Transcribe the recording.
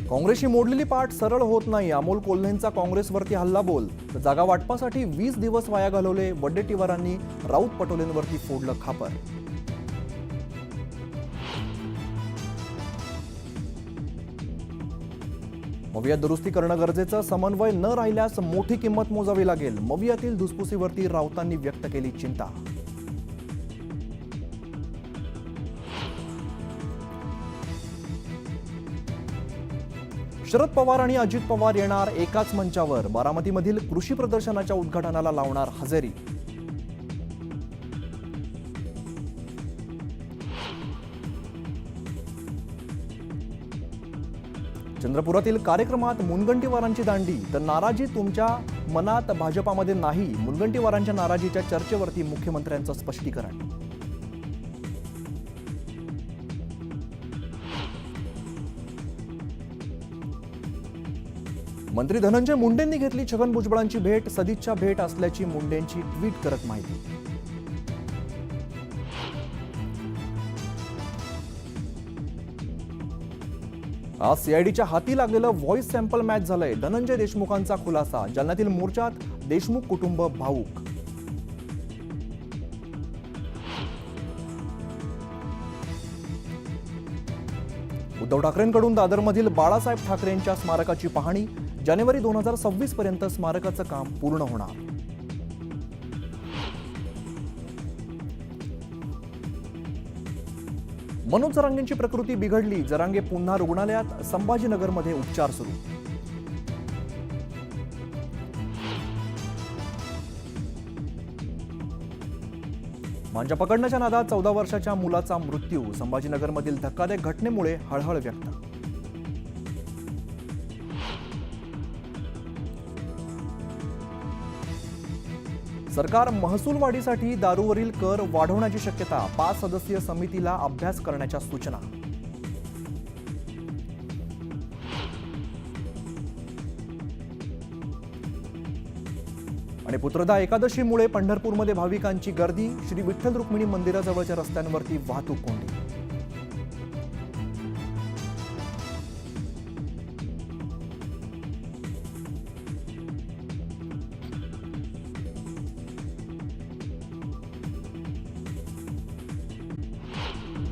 काँग्रेसची मोडलेली पाठ सरळ होत नाही. अमोल कोल्हेंचा काँग्रेसवरती हल्लाबोल. जागा वाटपासाठी 20 दिवस वाया घालवले. वडेट्टीवारांनी राऊत पटोलेंवरती फोडलं खापर. मवियात दुरुस्ती करणं गरजेचं. समन्वय न राहिल्यास मोठी किंमत मोजावी लागेल. मवियातील धुसफुसीवरती राऊतांनी व्यक्त केली चिंता. शरद पवार आणि अजित पवार येणार एकाच मंचावर. बारामतीमधील कृषी प्रदर्शनाच्या उद्घाटनाला लावणार हजेरी. चंद्रपुरातील कार्यक्रमात मुनगंटीवारांची दांडी. तर नाराजी तुमच्या मनात भाजपामध्ये नाही. मुनगंटीवारांच्या नाराजीच्या चर्चेवरती मुख्यमंत्र्यांचं स्पष्टीकरण. मंत्री धनंजय मुंडेंनी घेतली छगन भुजबळांची भेट. सदिच्छा भेट असल्याची मुंडेंची ट्विट करत माहिती. आज सीआयडीच्या हाती लागलेलं व्हॉइस सॅम्पल मॅच झालंय. धनंजय देशमुखांचा खुलासा. जालन्यातील मोर्चात देशमुख कुटुंब भावूक. उद्धव ठाकरेंकडून दादरमधील बाळासाहेब ठाकरेंच्या स्मारकाची पाहणी. जानेवारी 2026 पर्यंत स्मारकाचं काम पूर्ण होणार. मनोज जरांगेंची प्रकृती बिघडली. जरांगे पुन्हा रुग्णालयात. संभाजीनगरमध्ये उपचार सुरू. मांजा पकडण्याच्या नादात 14 वर्षाच्या मुलाचा मृत्यू. संभाजीनगरमधील धक्कादायक घटनेमुळे हळहळ व्यक्त. सरकार महसूल वाढीसाठी दारूवरील कर वाढवण्याची शक्यता. 5 सदस्यीय समितीला अभ्यास करण्याच्या सूचना. आणि पुत्रदा एकादशीमुळे पंढरपूरमध्ये भाविकांची गर्दी. श्री विठ्ठल रुक्मिणी मंदिराजवळच्या रस्त्यांवरती वाहतूक कोंडी.